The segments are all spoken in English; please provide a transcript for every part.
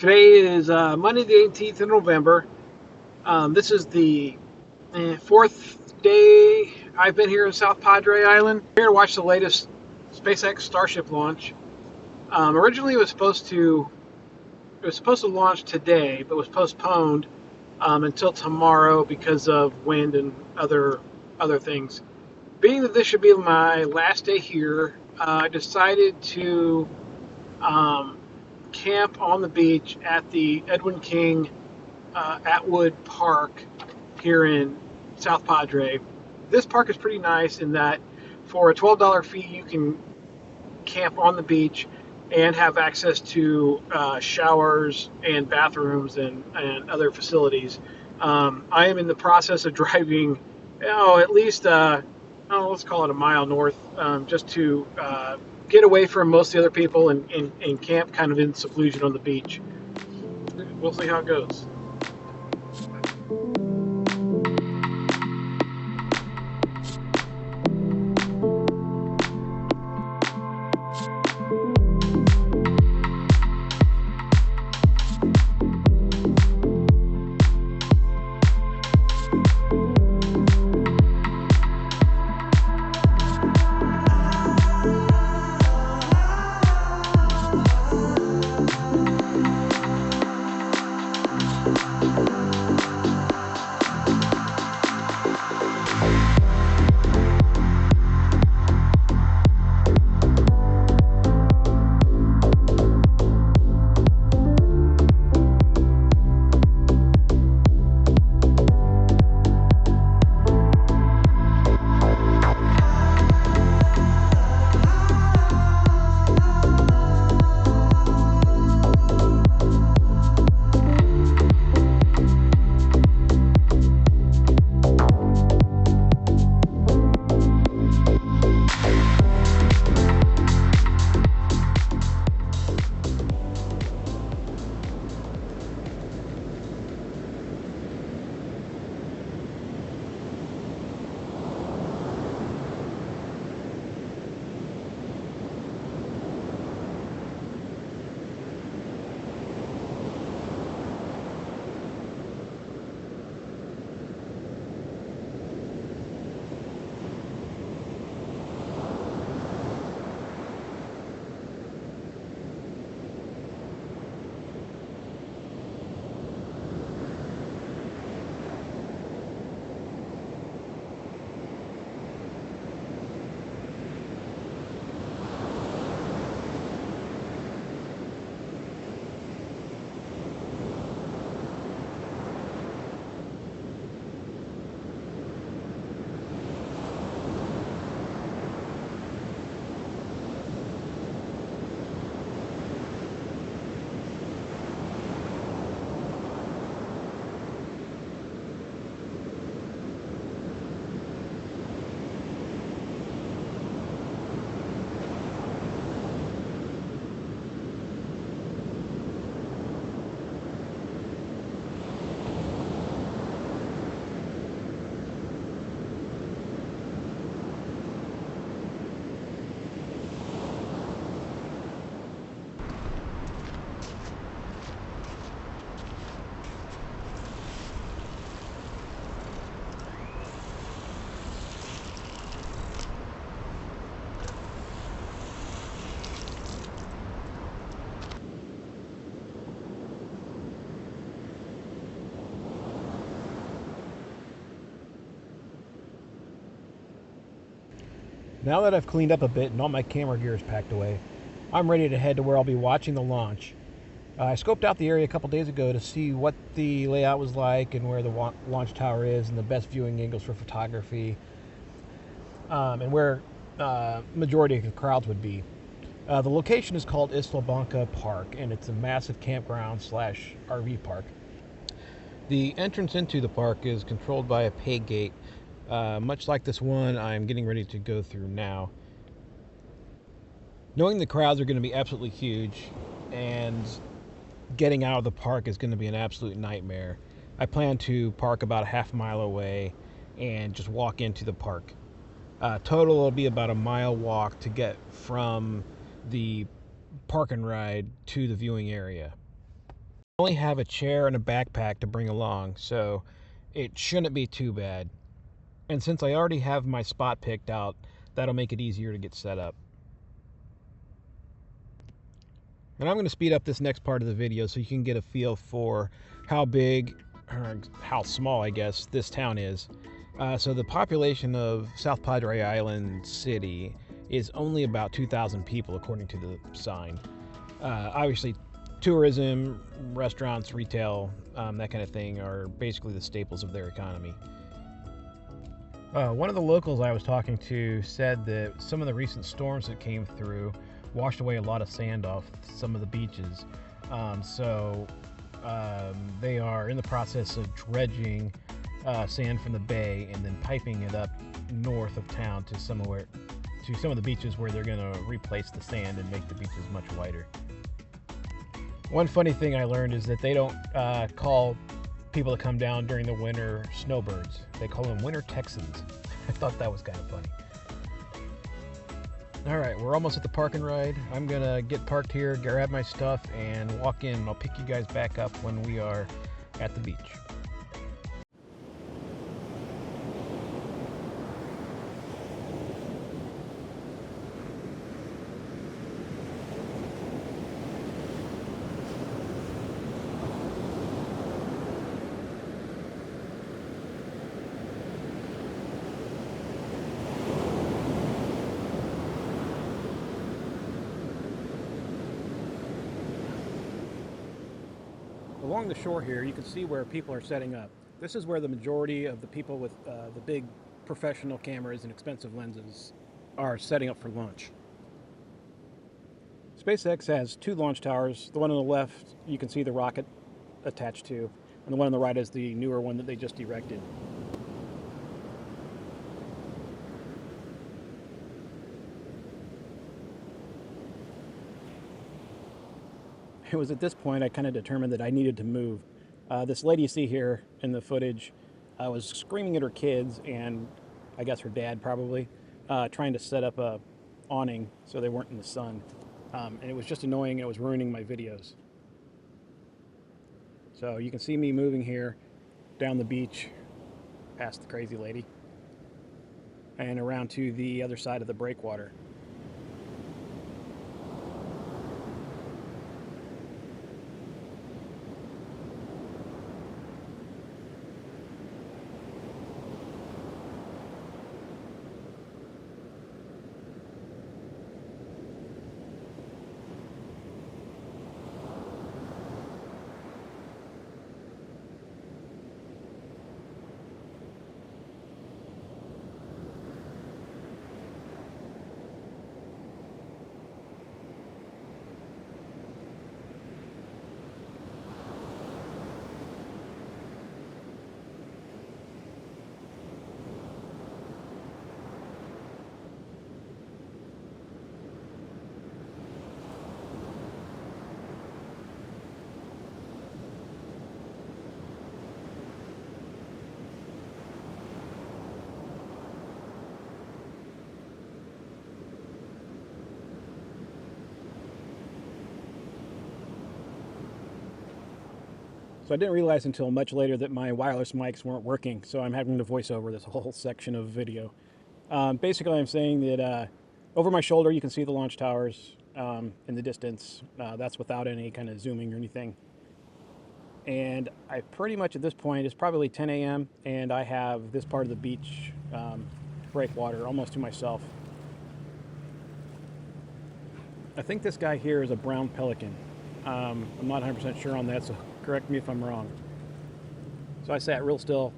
Today is Monday, the 18th of November. This is the fourth day I've been here in South Padre Island. I'm here to watch the latest SpaceX Starship launch. Originally, it was supposed to launch today, but was postponed until tomorrow because of wind and other things. Being that this should be my last day here, I decided to um, camp on the beach at the Edwin King Atwood Park here in South Padre. This park is pretty nice in that for a $12 fee, you can camp on the beach and have access to showers and bathrooms and other facilities. I am in the process of driving, at least, let's call it a mile north, just to get away from most of the other people and camp kind of in seclusion on the beach. We'll see how it goes. Now that I've cleaned up a bit and all my camera gear is packed away, I'm ready to head to where I'll be watching the launch. I scoped out the area a couple days ago to see what the layout was like and where the launch tower is and the best viewing angles for photography, and where majority of the crowds would be. The location is called Isla Blanca Park, and it's a massive campground slash RV park. The entrance into the park is controlled by a pay gate, much like this one I'm getting ready to go through now. Knowing the crowds are going to be absolutely huge and getting out of the park is going to be an absolute nightmare, I plan to park about a half mile away and just walk into the park. Total will be about a mile walk to get from the park and ride to the viewing area. only have a chair and a backpack to bring along, so it shouldn't be too bad. And since I already have my spot picked out, that'll make it easier to get set up. And I'm going to speed up this next part of the video so you can get a feel for how big, or how small, I guess, this town is. So the population of South Padre Island City is only about 2,000 people, according to the sign. Obviously, tourism, restaurants, retail, that kind of thing are basically the staples of their economy. One of the locals I was talking to said that some of the recent storms that came through washed away a lot of sand off some of the beaches. So they are in the process of dredging sand from the bay and then piping it up north of town to some of the beaches where they're going to replace the sand and make the beaches much wider. One funny thing I learned is that they don't call people that come down during the winter snowbirds. They call them winter Texans. I thought that was kind of funny. All right, we're almost at the park and ride. I'm gonna get parked here, grab my stuff, and walk in. I'll pick you guys back up when we are at the beach. Along the shore here, you can see where people are setting up. This is where the majority of the people with the big professional cameras and expensive lenses are setting up for launch. SpaceX has 2 launch towers. The one on the left, you can see the rocket attached to, and the one on the right is the newer one that they just erected. It was at this point I kind of determined that I needed to move. This lady you see here in the footage was screaming at her kids and I guess her dad probably, trying to set up a awning so they weren't in the sun. And it was just annoying. It was ruining my videos. So you can see me moving here down the beach past the crazy lady and around to the other side of the breakwater. So I didn't realize until much later that my wireless mics weren't working, so I'm having to voice over this whole section of video. Basically, I'm saying that over my shoulder you can see the launch towers in the distance. That's without any kind of zooming or anything. And I pretty much at this point, it's probably 10 a.m. and I have this part of the beach breakwater almost to myself. I think this guy here is a brown pelican. I'm not 100% sure on that, so correct me if I'm wrong. So I sat real still,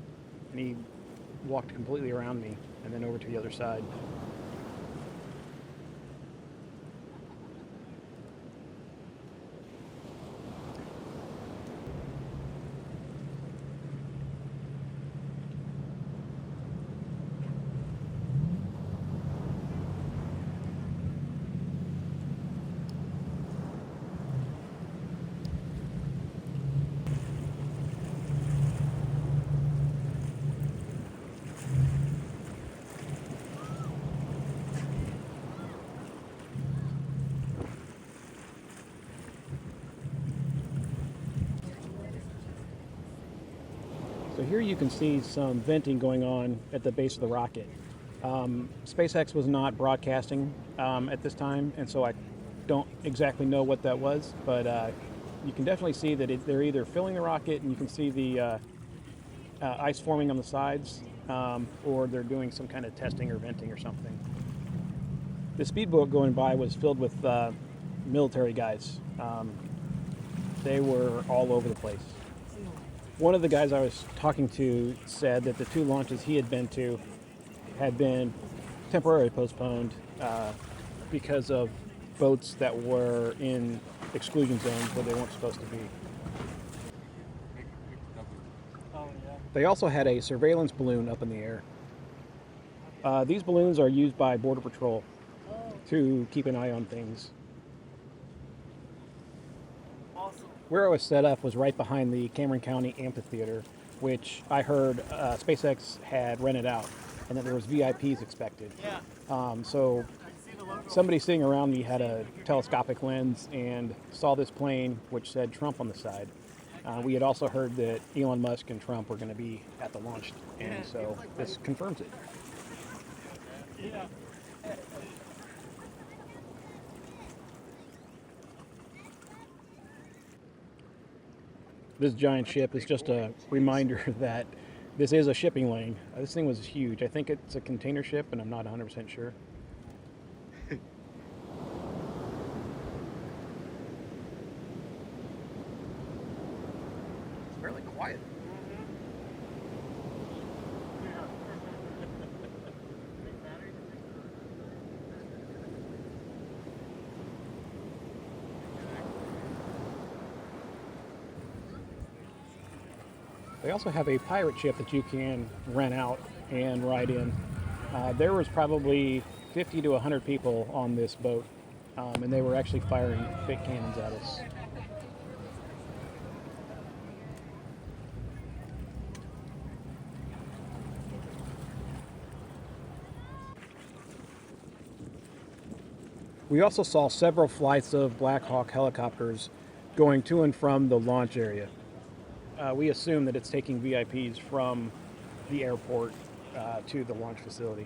and he walked completely around me, and then over to the other side. So here you can see some venting going on at the base of the rocket. SpaceX was not broadcasting at this time, and so I don't exactly know what that was, but you can definitely see that they're either filling the rocket, and you can see the ice forming on the sides, or they're doing some kind of testing or venting or something. The speedboat going by was filled with military guys. They were all over the place. One of the guys I was talking to said that the 2 launches he had been to had been temporarily postponed because of boats that were in exclusion zones where they weren't supposed to be. They also had a surveillance balloon up in the air. These balloons are used by Border Patrol to keep an eye on things. Where I was set up was right behind the Cameron County Amphitheater, which I heard SpaceX had rented out, and that there was VIPs expected. So somebody sitting around me had a telescopic lens and saw this plane, which said Trump on the side. We had also heard that Elon Musk and Trump were going to be at the launch, and so this confirms it. This giant ship is just a reminder that this is a shipping lane. This thing was huge. I think it's a container ship, and I'm not 100% sure. It's fairly quiet. They also have a pirate ship that you can rent out and ride in. There was probably 50 to 100 people on this boat, and they were actually firing big cannons at us. We also saw several flights of Black Hawk helicopters going to and from the launch area. We assume that it's taking VIPs from the airport to the launch facility.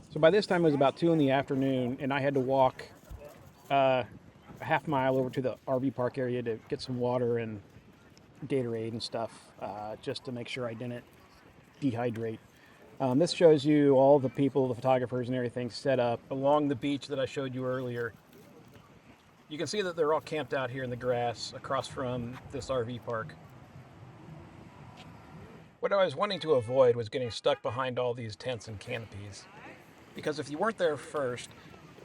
So by this time it was about 2 in the afternoon, and I had to walk a half mile over to the RV park area to get some water and Gatorade and stuff, just to make sure I didn't dehydrate. This shows you all the people, the photographers and everything set up along the beach that I showed you earlier. You can see that they're all camped out here in the grass across from this RV park. What I was wanting to avoid was getting stuck behind all these tents and canopies. Because if you weren't there first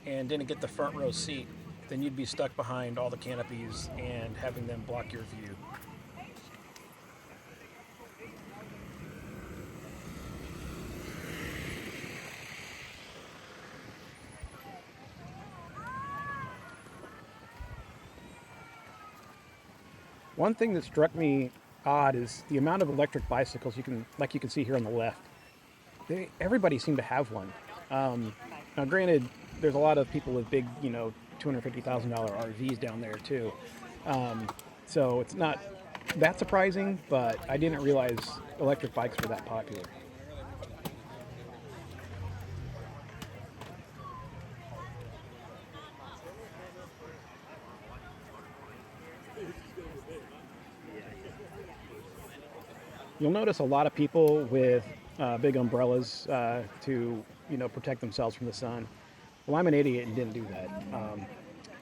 and didn't get the front row seat, then you'd be stuck behind all the canopies and having them block your view. One thing that struck me odd is the amount of electric bicycles you can see here on the left. Everybody seemed to have one. Now, granted, there's a lot of people with big, $250,000 RVs down there too. So it's not that surprising, but I didn't realize electric bikes were that popular. You'll notice a lot of people with big umbrellas to, protect themselves from the sun. Well, I'm an idiot and didn't do that.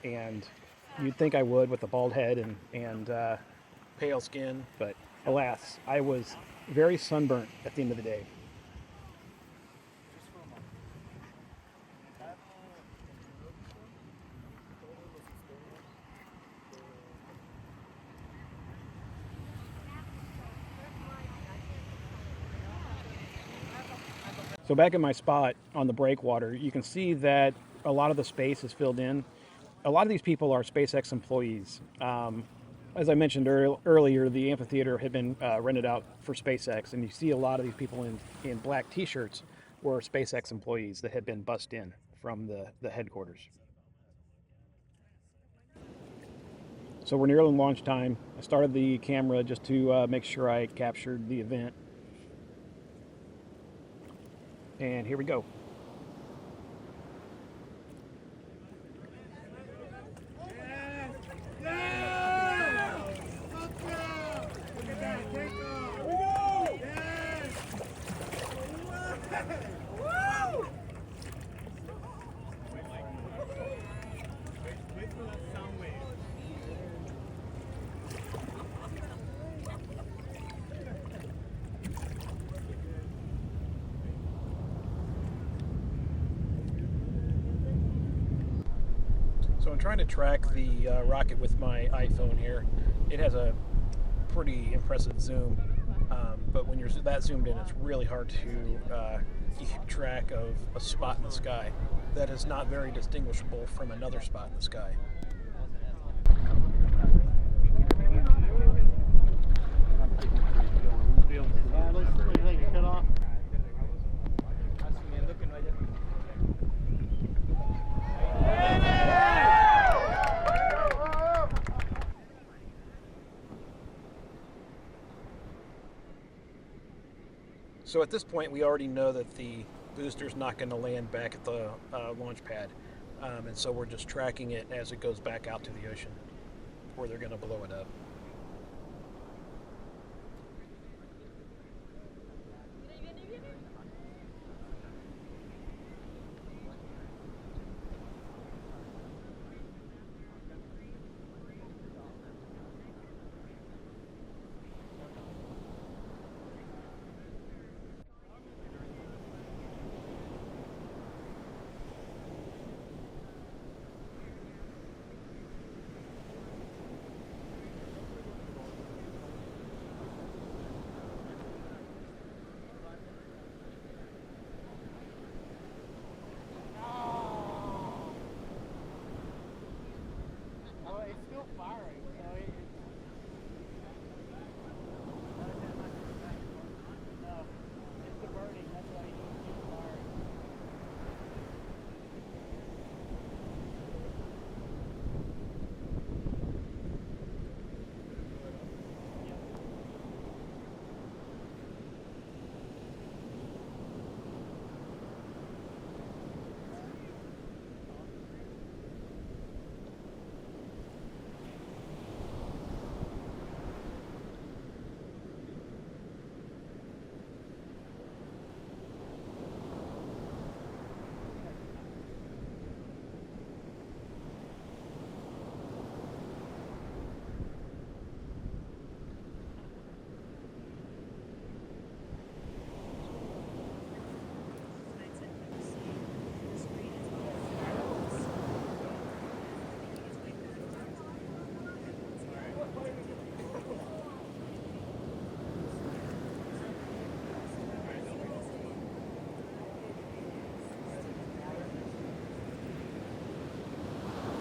And you'd think I would with a bald head and pale skin, but alas, I was very sunburnt at the end of the day. So back at my spot on the breakwater, you can see that a lot of the space is filled in. A lot of these people are SpaceX employees. As I mentioned earlier, the amphitheater had been rented out for SpaceX, and you see a lot of these people in black t-shirts were SpaceX employees that had been bussed in from the headquarters. So we're nearing launch time. I started the camera just to make sure I captured the event. And here we go. So I'm trying to track the rocket with my iPhone here. It has a pretty impressive zoom, but when you're that zoomed in, it's really hard to keep track of a spot in the sky that is not very distinguishable from another spot in the sky. So at this point, we already know that the booster's not going to land back at the launch pad, and so we're just tracking it as it goes back out to the ocean, where they're going to blow it up.